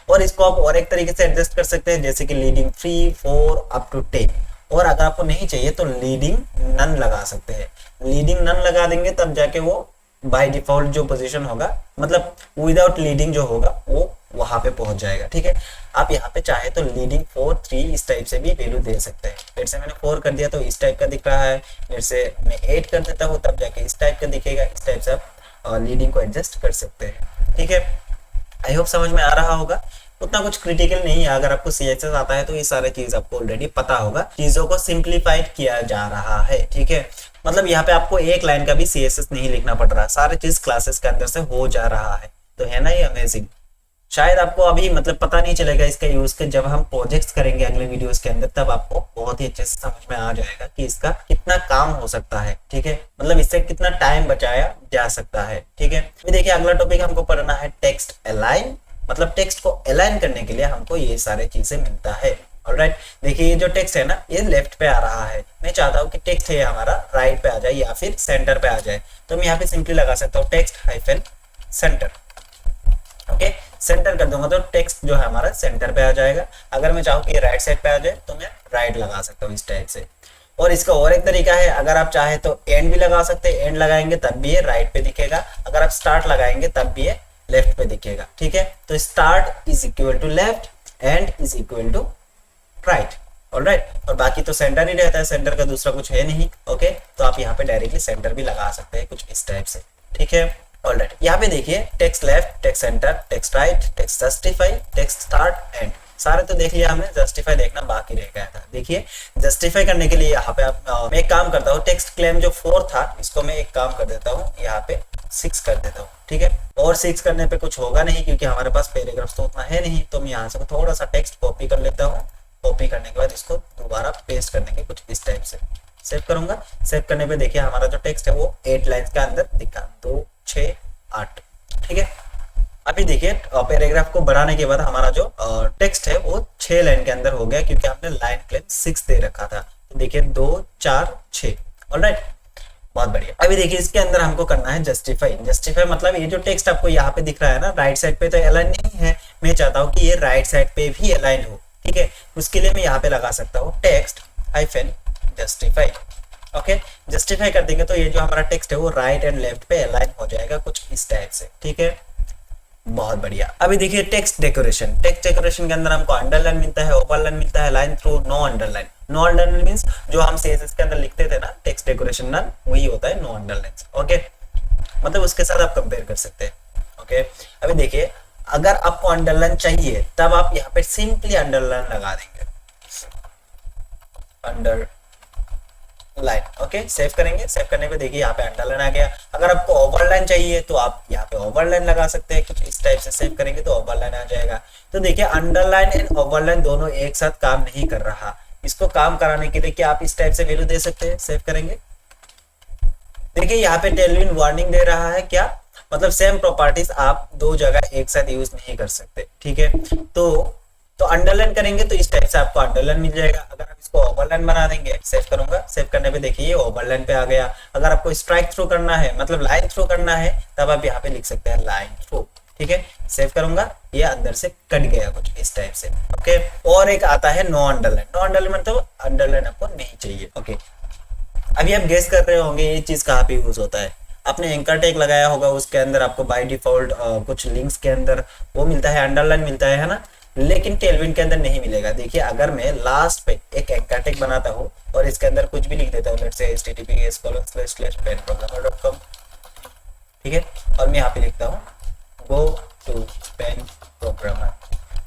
[SPEAKER 1] और इसको आप और एक तरीके से एडजस्ट कर सकते हैं, जैसे कि लीडिंग 3, 4 अप टू 10। और अगर आपको नहीं चाहिए तो लीडिंग नन लगा सकते हैं। लीडिंग नन लगा देंगे तब जाके वो बाय डिफॉल्ट जो पोजीशन होगा, मतलब विदाउट लीडिंग जो होगा, वो वहां पे पहुंच जाएगा, ठीक है। आप यहाँ पे चाहे तो लीडिंग 4, 3 इस टाइप से भी वैल्यू दे सकते हैं। लेट से मैंने 4 कर दिया तो इस टाइप का दिख रहा है, लेट से मैं 8 कर देता हूँ तब जाके इस टाइप का दिखेगा। इस टाइप से आप लीडिंग को एडजस्ट कर सकते हैं, ठीक है। आई होप समझ में आ रहा होगा। उतना कुछ क्रिटिकल नहीं है, अगर आपको CSS आता है तो ये सारे चीज आपको ऑलरेडी पता होगा। चीजों को सिंप्लीफाइड किया जा रहा है, ठीक है। मतलब यहाँ पे आपको एक लाइन का भी CSS नहीं लिखना पड़ रहा, सारे चीज क्लासेस के अंदर से हो जा रहा है। तो है ना ये अमेजिंग। शायद आपको अभी मतलब पता नहीं चलेगा इसका यूज के, जब हम प्रोजेक्ट्स करेंगे अगले वीडियोस के अंदर तब आपको बहुत ही अच्छे से समझ में आ जाएगा कि इसका कितना काम हो सकता है, ठीक है। मतलब इससे कितना टाइम बचाया जा सकता है, ठीक है। अभी देखिए अगला टॉपिक हमको पढ़ना है टेक्स्ट अलाइन। मतलब टेक्स्ट को अलाइन करने के लिए हमको ये सारे चीजें मिलता है। ऑलराइट, देखिए ये जो टेक्स्ट है ना, ये लेफ्ट पे आ रहा है। मैं चाहता हूँ कि टेक्स्ट है हमारा राइट पे आ जाए या फिर सेंटर पे आ जाए, तो मैं यहाँ पे सिंपली लगा सकता हूँ text hyphen centre. Okay, centre कर दूंगा तो टेक्स्ट जो है हमारा सेंटर पे आ जाएगा। अगर मैं चाहूँ कि राइट साइड पे आ जाए तो मैं राइट लगा सकता हूँ इस टाइप से। और इसका और एक तरीका है, अगर आप चाहे तो एंड भी लगा सकते हैं। एंड लगाएंगे तब भी ये राइट पे दिखेगा, अगर आप स्टार्ट लगाएंगे तब भी ये लेफ्ट पे दिखेगा, ठीक है। तो start is equal to left, end is equal to right. Alright, और बाकी तो सेंटर ही रहता है, सेंटर का दूसरा कुछ है नहीं। ओके, तो आप यहाँ पे डायरेक्टली सेंटर भी लगा सकते हैं कुछ इस टाइप से, ठीक है। ऑलराइट, यहाँ पे देखिए text left, text centre, text right, text justify, text start, and सारे तो देख लिया हमने। जस्टिफाई देखना बाकी रह गया था। देखिए जस्टिफाई करने के लिए यहाँ पे मैं एक काम करता हूँ, टेक्स्ट क्लेम जो 4 था इसको मैं एक काम कर देता हूँ, यहाँ पे 6 कर देता हूँ, ठीक है। और 6 करने पे कुछ होगा नहीं क्योंकि हमारे पास पैराग्राफ तो उतना है नहीं, तो मैं यहाँ से थोड़ा सा टेक्स्ट कॉपी कर लेता हूँ। कॉपी करने के बाद इसको दोबारा पेस्ट करने के कुछ इस टाइप से सेव करूंगा। सेव करने पे देखिए हमारा जो टेक्स्ट है वो 8 लाइन्स के अंदर दिखा, 2, 6, 8, ठीक है। अभी देखिए पैराग्राफ को बढ़ाने के बाद हमारा जो टेक्स्ट है वो 6 लाइन के अंदर हो गया, क्योंकि हमने लाइन क्लेम 6 दे रखा था। तो देखिए 2, 4, 6। ऑलराइट, बहुत बढ़िया। अभी देखिए इसके अंदर हमको करना है जस्टिफाई। जस्टिफाई मतलब ये जो टेक्स्ट आपको यहाँ पे दिख रहा है ना, राइट साइड पे तो अलाइन नहीं है, मैं चाहता हूँ कि ये राइट साइड पे भी अलाइन हो, ठीक है। उसके लिए मैं यहाँ पे लगा सकता हूँ text hyphen justify. Okay, justify कर देंगे तो ये जो हमारा टेक्स्ट है वो राइट एंड लेफ्ट पे अलाइन हो जाएगा कुछ इस टाइप से, ठीक है। बहुत बढ़िया। अभी देखिए टेक्स्ट डेकोरेशन। टेक्स्ट डेकोरेशन के अंदर हमको अंडरलाइन मिलता है, ओवरलाइन मिलता है, line through, no underline. No underline means जो हम CSS के अंदर लिखते थे ना टेक्स्ट डेकोरेशन नन, वही होता है नो अंडरलाइन। ओके, मतलब उसके साथ आप कंपेयर कर सकते हैं। ओके, अभी देखिए अगर आपको अंडरलाइन चाहिए तब आप यहाँ पे सिंपली अंडरलाइन लगा देंगे, अंडर लाइन। ओके, सेव करेंगे। सेव करने पे देखिए यहाँ पे अंडरलाइन आ गया। अगर आपको ओवरलाइन चाहिए तो आप यहाँ पे ओवरलाइन लगा सकते हैं कुछ इस टाइप से। सेव करेंगे तो ओवरलाइन आ जाएगा। तो देखिए अंडरलाइन एंड ओवरलाइन दोनों एक साथ काम नहीं कर रहा। इसको काम कराने के लिए क्या आप इस टाइप से वैल्यू दे सकते हैं। सेव करेंगे, देखिए यहाँ पे टेलविन वार्निंग दे रहा है, क्या मतलब सेम प्रॉपर्टीज आप 2 जगह एक साथ यूज नहीं कर सकते, ठीक है। तो अंडरलाइन करेंगे तो इस टाइप से आपको अंडरलाइन मिल जाएगा। अगर आप इसको ओवरलाइन बना देंगे, सेव करूंगा, सेव करने पे देखिए ये ओवरलाइन पे आ गया। अगर आपको स्ट्राइक थ्रू करना है, मतलब लाइन थ्रू करना है, तब आप यहाँ पे लिख सकते हैं लाइन थ्रू, ठीक है। सेव करूंगा, ये अंदर से कट गया कुछ इस टाइप से। ओके, और एक आता है नो अंडरलाइन। नो अंडरलाइन मतलब अंडरलाइन आपको नहीं चाहिए। ओके, अभी आप गेस कर रहे होंगे ये चीज कहाँ पे यूज होता है। आपने एंकर टैग लगाया होगा, उसके अंदर आपको बाय डिफॉल्ट कुछ लिंक्स के अंदर वो मिलता है, अंडरलाइन मिलता है ना, लेकिन टेलविंड के अंदर नहीं मिलेगा। देखिए अगर मैं लास्ट पे एक एंकर टैग बनाता हूँ और इसके अंदर कुछ भी लिख देता हूँ, लेट्स से https://penprogrammer.com, ठीक है, और मैं यहाँ पे लिखता हूँ गो टू पेन प्रोग्रामर,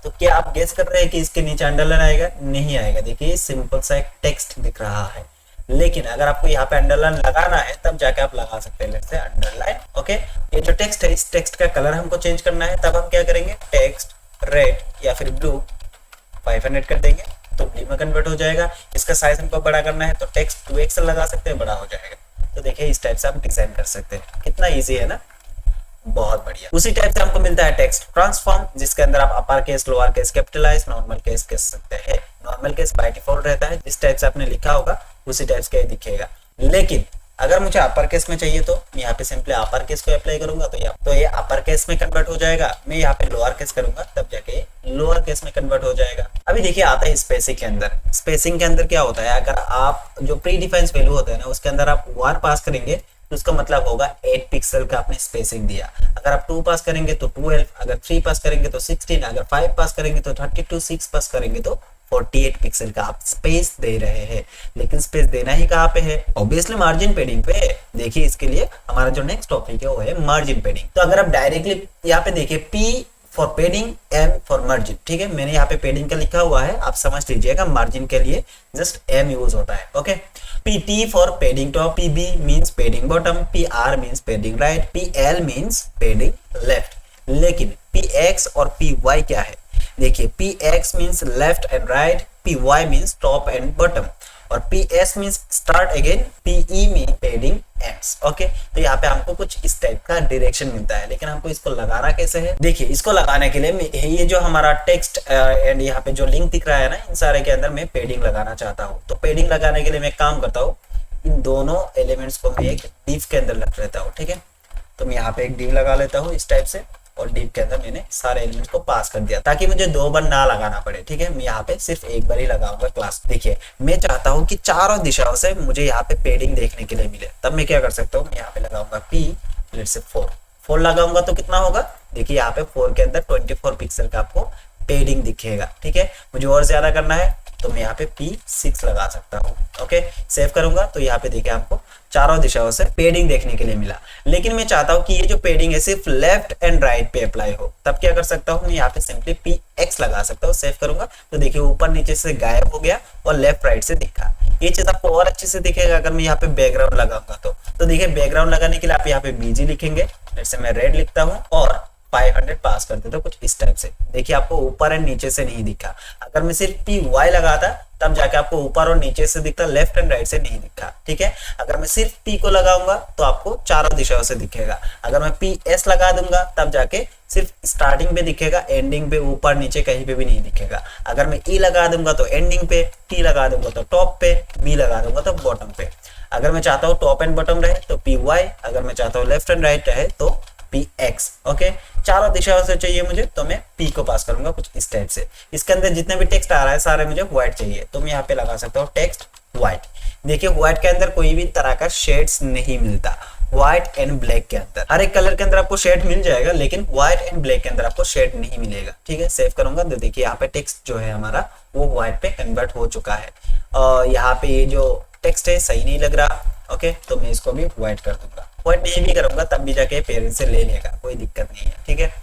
[SPEAKER 1] तो क्या आप गेस कर रहे हैं कि इसके नीचे अंडरलाइन आएगा? नहीं आएगा। देखिए सिंपल सा एक टेक्स्ट दिख रहा है, लेकिन अगर आपको यहाँ पे अंडरलाइन लगाना है तब जाके आप लगा सकते हैं, लेट्स से अंडरलाइन। ओके, ये जो टेक्स्ट है इस टेक्स्ट का कलर हमको चेंज करना है, तब हम क्या करेंगे, टेक्स्ट रेड या फिर ब्लू 500 कर देंगे तो ब्लू में कन्वर्ट हो जाएगा। इसका साइज हमको बड़ा करना है तो टेक्स्ट 2x लगा सकते हैं, बड़ा हो जाएगा। तो देखिए इस टाइप से आप डिजाइन कर सकते हैं, कितना इजी है ना, बहुत बढ़िया। उसी टाइप से हमको मिलता है टेक्स्ट ट्रांसफॉर्म, जिसके अंदर आप upper case, lower case, capitalise, normal case कह सकते हैं। नॉर्मल केस बाय डिफॉल्ट रहता है, जिस टाइप से आपने लिखा होगा उसी टाइप का दिखेगा, लेकिन अगर मुझे अपर केस में चाहिए तो मैं यहाँ पे सिंपली अपर केस को अप्लाई करूंगा तो ये अपर केस में कन्वर्ट हो जाएगा। मैं यहाँ पे लोअर केस करूंगा तब जाके लोअर केस में कन्वर्ट हो जाएगा। अभी देखिए आता है स्पेसिंग के अंदर। स्पेसिंग के अंदर क्या होता है, अगर आप जो प्री डिफाइंड वैल्यू होता है ना उसके अंदर आप 1 पास करेंगे तो उसका मतलब होगा 8 पिक्सल का आपने स्पेसिंग दिया। अगर आप 2 पास करेंगे तो 12, अगर 3 पास करेंगे तो 16, अगर 5 पास करेंगे तो 32, 6 पास करेंगे तो 48 पिक्सल का आप स्पेस दे रहे हैं। लेकिन स्पेस देना ही कहाँ पे है, ऑब्वियसली मार्जिन पेडिंग पे है। देखिए इसके लिए हमारा जो नेक्स्ट टॉपिक है वो है मार्जिन पेडिंग। तो अगर आप डायरेक्टली यहाँ पे देखिए P for पेडिंग, M for margin, ठीक है, मैंने यहाँ पे पेडिंग का लिखा हुआ है, आप समझ लीजिएगा, मार्जिन के लिए जस्ट M यूज होता है। Okay, PT for पेडिंग top, PB means पेडिंग bottom, PR means पेडिंग right, PL means पेडिंग left. लेकिन PX और PY क्या है, देखिए PX means left and right, PY means top and bottom, और PS means start again, PE mean पेडिंग ends. Okay, तो यहाँ पे हमको कुछ इस टाइप का डायरेक्शन मिलता है, लेकिन हमको इसको लगाना कैसे है, देखिए इसको लगाने के लिए ये जो हमारा टेक्स्ट एंड यहाँ पे जो लिंक दिख रहा है ना, इन सारे के अंदर मैं पेडिंग लगाना चाहता हूँ। तो पेडिंग लगाने के लिए मैं काम करता हूँ, इन दोनों एलिमेंट्स को मैं एक डिव के अंदर रख लेता हूँ, ठीक है। तो मैं यहाँ पे एक डिव लगा लेता हूँ इस टाइप से, और डिव के अंदर मैंने सारे एलिमेंट्स को पास कर दिया ताकि मुझे 2 बार ना लगाना पड़े, ठीक है। मैं यहाँ पे सिर्फ एक बार ही लगाऊंगा क्लास। देखिए मैं चाहता हूँ कि चारों दिशाओं से मुझे यहाँ पे पेडिंग देखने के लिए मिले, तब मैं क्या कर सकता हूँ, मैं यहाँ पे लगाऊंगा P, लेट्स से 4 लगाऊंगा तो कितना होगा, देखिए यहाँ पे 4 के अंदर 24 पिक्सल का आपको पेडिंग दिखेगा, ठीक है। मुझे और ज्यादा करना है तो मैं यहाँ पे P6 लगा सकता हूँ। ओके, सेव करूंगा तो यहाँ पे देखिए आपको चारों दिशाओं से पेडिंग देखने के लिए मिला। लेकिन मैं चाहता हूँ कि ये जो पेडिंग है सिर्फ लेफ्ट एंड राइट पे अप्लाई हो, तब क्या कर सकता हूँ, मैं यहाँ पे सिंपली PX लगा सकता हूँ। सेव करूंगा तो देखिए ऊपर नीचे से गायब हो गया और लेफ्ट राइट से दिखा। ये चीज आपको और अच्छे से दिखेगा अगर मैं यहाँ पे बैकग्राउंड लगाऊंगा तो देखिए बैकग्राउंड लगाने के लिए आप यहाँ पे BG लिखेंगे, जैसे मैं रेड लिखता हूँ और 500 पास कर देता हूँ कुछ इस टाइप से। देखिए आपको ऊपर एंड नीचे से नहीं दिखा। अगर मैं सिर्फ PY लगाता तब जाके आपको ऊपर और नीचे से दिखता, लेफ्ट एंड राइट से नहीं दिखा, ठीक है। अगर मैं सिर्फ P को लगाऊंगा तो आपको चारों दिशाओं से दिखेगा। अगर मैं PS लगा दूंगा तब जाके सिर्फ स्टार्टिंग पे दिखेगा, एंडिंग पे ऊपर नीचे कहीं पे भी नहीं दिखेगा। अगर मैं E लगा दूंगा तो एंडिंग पे, T लगा दूंगा तो टॉप पे, B लगा दूंगा तो बॉटम पे। अगर मैं चाहता हूँ टॉप एंड बॉटम रहे तो PY, अगर मैं चाहता हूँ लेफ्ट एंड राइट रहे तो PX। ओके, चारों दिशाओं से चाहिए मुझे तो मैं P को पास करूंगा कुछ इस टाइप से। इसके अंदर जितने भी टेक्स्ट आ रहा है सारे मुझे व्हाइट चाहिए, तो मैं यहाँ पे लगा सकता हूँ टेक्स्ट व्हाइट। देखिए व्हाइट के अंदर कोई भी तरह का शेड्स नहीं मिलता। व्हाइट एंड ब्लैक के अंदर हर एक कलर के अंदर आपको शेड मिल जाएगा, लेकिन व्हाइट एंड ब्लैक के अंदर आपको शेड नहीं मिलेगा, ठीक है। सेव करूंगा तो देखिए यहाँ पे टेक्स्ट जो है हमारा वो व्हाइट पे कन्वर्ट हो चुका है। यहाँ पे ये जो टेक्स्ट है सही नहीं लग रहा, ओके, तो मैं इसको भी व्हाइट कर दूंगा। व्हाइट नहीं भी करूंगा तब भी जाके पेरेंट से ले लेगा, कोई दिक्कत नहीं है, ठीक है।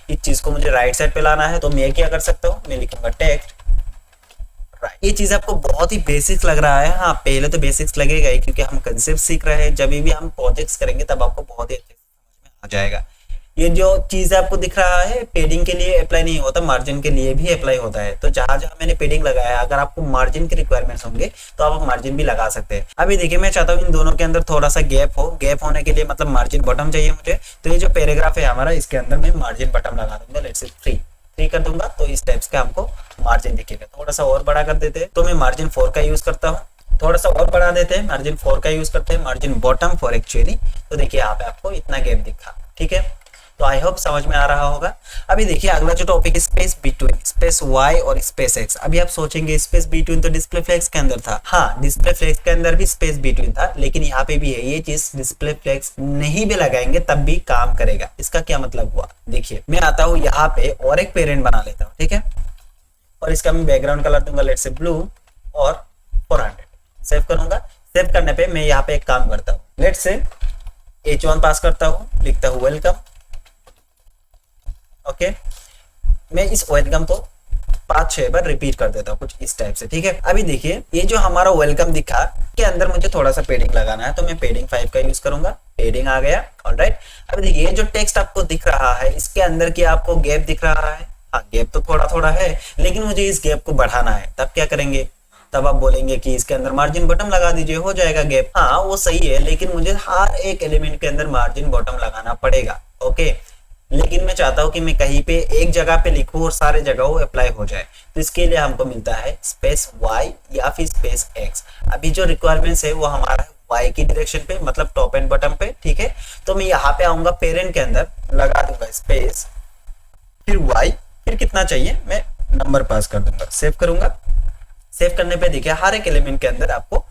[SPEAKER 1] इस चीज को मुझे राइट साइड पे लाना है तो मैं क्या कर सकता हूँ, मैं लिखूंगा टेक्स्ट राइट। ये चीज आपको बहुत ही बेसिक्स लग रहा है, हाँ पहले तो बेसिक्स लगेगा ही क्योंकि हम कंसेप्ट सीख रहे हैं। जब भी हम प्रोजेक्ट्स करेंगे तब आपको बहुत ही अच्छे से समझ में आ जाएगा। ये जो चीज आपको दिख रहा है पेडिंग के लिए अप्लाई नहीं होता, मार्जिन के लिए भी अप्लाई होता है। तो जहां जहां मैंने पेडिंग लगाया है, अगर आपको मार्जिन के रिक्वायरमेंट्स होंगे तो आप मार्जिन भी लगा सकते हैं। अभी देखिए मैं चाहता हूँ इन दोनों के अंदर थोड़ा सा गैप हो, गैप होने के लिए मतलब मार्जिन बॉटम चाहिए मुझे। तो ये जो पैराग्राफ है हमारा इसके अंदर मैं मार्जिन बॉटम लगा दूंगा, लेट्स से 3 कर दूंगा तो इस टाइप्स का हमको मार्जिन दिखेगा। थोड़ा सा और बड़ा कर देते हैं तो मैं मार्जिन 4 का यूज करता हूँ। थोड़ा सा और बढ़ा देते हैं, मार्जिन 4 का यूज करते हैं, मार्जिन बॉटम 4 एक्चुअली। तो देखिए यहाँ पे आपको इतना गैप दिखा, ठीक है। तो आई होप समझ में आ रहा होगा। अभी देखिए अगला जो topic space between, space Y और स्पेस एक्स। अभी आप सोचेंगे स्पेस बिटवीन तो डिस्प्ले फ्लेक्स के अंदर था। हाँ, डिस्प्ले फ्लेक्स के अंदर भी स्पेस बिटवीन था, लेकिन यहाँ पे भी है ये चीज, डिस्प्ले फ्लेक्स नहीं भी लगाएंगे तब भी काम करेगा। इसका क्या मतलब हुआ, देखिए मैं आता हूँ यहाँ पे और एक पेरेंट बना लेता हूँ, ठीक है, और इसका मैं बैकग्राउंड कलर दूंगा लेट्स से ब्लू और 400। सेव करूंगा। सेव करने पे मैं यहाँ पे एक काम करता हूँ, लेट्स से H1 पास करता हूँ, लिखता हूँ वेलकम। ओके, मैं इस वेलकम को 5-6 बार रिपीट कर देता हूँ कुछ इस टाइप से, ठीक है। अभी देखिए ये जो हमारा वेलकम दिखा के अंदर मुझे थोड़ा सा पेडिंग लगाना है, तो मैं पेडिंग 5 का यूज करूंगा। पेडिंग आ गया, ऑलराइट। अभी देखिए ये जो टेक्स्ट आपको दिख रहा है इसके अंदर की आपको गैप दिख रहा है। हाँ, गैप तो थोड़ा थोड़ा है, लेकिन मुझे इस गैप को बढ़ाना है। तब क्या करेंगे, तब आप बोलेंगे कि इसके अंदर मार्जिन बटन लगा दीजिए, हो जाएगा गैप। हाँ वो सही है, लेकिन मुझे हर एक एलिमेंट के अंदर मार्जिन बटन लगाना पड़ेगा। ओके, लेकिन मैं चाहता हूं कि मैं कहीं पे एक जगह पे लिखूं और सारे जगहों अप्लाई हो जाए, तो इसके लिए हमको मिलता है स्पेस वाई या फिर स्पेस एक्स। अभी जो रिक्वायरमेंट्स है वो हमारा है वाई की डायरेक्शन पे, मतलब टॉप एंड बटन पे, ठीक है। तो मैं यहाँ पे आऊंगा, पेरेंट के अंदर लगा दूंगा स्पेस, फिर वाई, फिर कितना चाहिए मैं नंबर पास कर दूंगा, सेव करूंगा। सेव करने पे देखिए हर एक एलिमेंट के अंदर आपको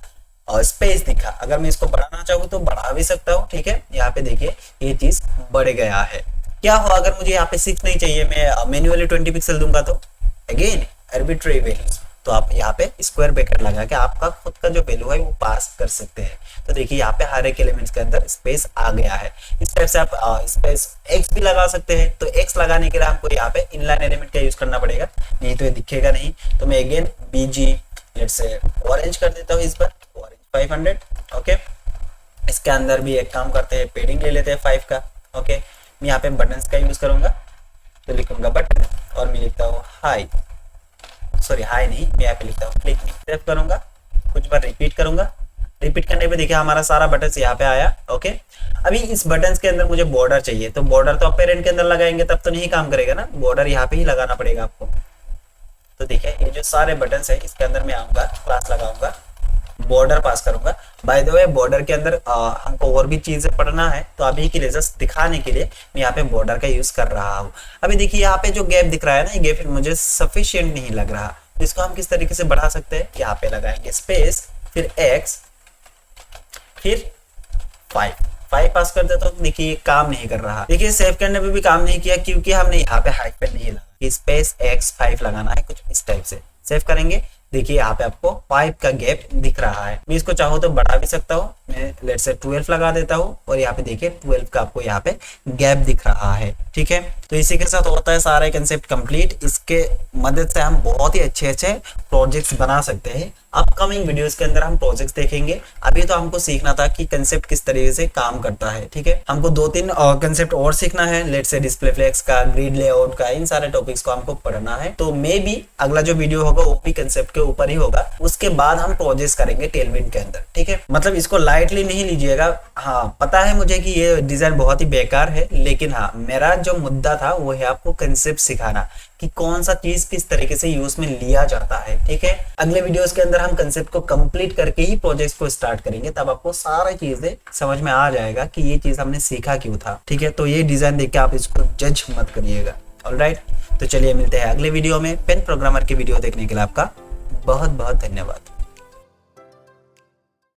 [SPEAKER 1] स्पेस दिखा। अगर मैं इसको बढ़ाना चाहूँ तो बढ़ा भी सकता हूँ, ठीक है। यहाँ पे देखिए ये चीज बढ़ गया है। क्या हो अगर मुझे यहाँ पे 6 नहीं चाहिए, मैं मैन्युअली 20 पिक्सल दूंगा तो अगेन आर्बिट्रेरी वैल्यूज, तो आप यहाँ पे स्क्वायर ब्रैकेट लगा के आपका खुद का जो वैल्यू है वो पास कर सकते हैं। तो देखिए यहाँ पे हर एक एलिमेंट्स के अंदर स्पेस आ गया है। इस टाइप से आप स्पेस एक्स भी लगा सकते हैं। तो एक्स लगाने के लिए हमको यहाँ पे इनलाइन एलिमेंट का यूज करना पड़ेगा, नहीं तो ये दिखेगा नहीं। तो मैं again BG let's say orange कर देता हूँ, इस बार ऑरेंज 500। ओके, इसके अंदर भी एक काम करते हैं, पेडिंग ले लेते हैं 5 का। ओके, मैं यहाँ पे बटन्स का यूज करूंगा, तो लिखूंगा बटन और मैं लिखता हूँ हाई, सॉरी हाई नहीं, मैं यहाँ पे लिखता हूँ क्लिक। सेव करूंगा, कुछ बार रिपीट करूंगा। रिपीट करने पे देखिए हमारा सारा बटन यहाँ पे आया। ओके, अभी इस बटन के अंदर मुझे बॉर्डर चाहिए, तो बॉर्डर तो आप पेरेंट के अंदर लगाएंगे तब तो नहीं काम करेगा ना, बॉर्डर यहाँ पे ही लगाना पड़ेगा आपको। तो देखिए ये जो सारे बटन है इसके अंदर मैं आऊंगा, क्लास लगाऊंगा, बॉर्डर पास करूंगा। बाय द वे बॉर्डर के अंदर हमको और भी चीजें पढ़ना है, तो अभी के लिए जस्ट दिखाने के लिए मैं यहाँ पे बॉर्डर का यूज कर रहा हूँ। अभी देखिए यहाँ पे जो गैप दिख रहा है ना, ये गैप मुझे सफिशिएंट नहीं लग रहा, तो इसको हम किस तरीके से बढ़ा सकते हैं, यहाँ पे लगाएंगे स्पेस, फिर एक्स, फिर 5 पास कर देता हूँ। देखिए ये काम नहीं कर रहा। देखिए सेव करने पे भी काम नहीं किया, क्योंकि हमने यहाँ पे हाइफन नहीं लगा, स्पेस एक्स 5 लगाना है, कुछ इस टाइप से। सेव करेंगे, देखिए यहाँ पे आपको 5 का गैप दिख रहा है। मैं इसको चाहूँ तो बढ़ा भी सकता हूँ, मैं लेट्स से 12 लगा देता हूँ, और यहाँ पे देखिए 12 का आपको यहाँ पे गैप दिख रहा है, ठीक है। तो इसी के साथ होता है सारा कंसेप्ट कंप्लीट। इसके मदद से हम बहुत ही अच्छे अच्छे प्रोजेक्ट्स बना सकते हैं। अपकमिंग वीडियोस के अंदर हम प्रोजेक्ट्स देखेंगे। अभी तो हमको सीखना था कि कंसेप्ट किस तरीके से काम करता है, ठीक है। हमको 2-3 कंसेप्ट और सीखना है, लेट्स से डिस्प्ले फ्लेक्स का, ग्रिड लेआउट का, इन सारे टॉपिक्स को हमको पढ़ना है। तो मे भी अगला जो वीडियो होगा वो भी कंसेप्ट के ऊपर ही होगा। उसके बाद हम प्रोजेक्ट्स करेंगे टेलविंड के अंदर, ठीक है। मतलब इसको लाइटली नहीं लीजिएगा। हाँ पता है मुझे कि ये डिजाइन बहुत ही बेकार है, लेकिन हाँ मेरा जो मुद्दा था वो है आपको कंसेप्ट सिखाना कि कौन सा चीज किस तरीके से यूज में लिया जाता है, ठीक है। अगले वीडियोस के अंदर हम कंसेप्ट को कंप्लीट करके ही प्रोजेक्ट्स को स्टार्ट करेंगे, तब आपको सारी चीजें समझ में आ जाएगा कि ये चीज हमने सीखा क्यों था, ठीक है। तो ये डिजाइन देख के आप इसको जज मत करिएगा, ऑलराइट। तो चलिए मिलते हैं अगले वीडियो में। पेन प्रोग्रामर की वीडियो देखने के लिए आपका बहुत बहुत धन्यवाद।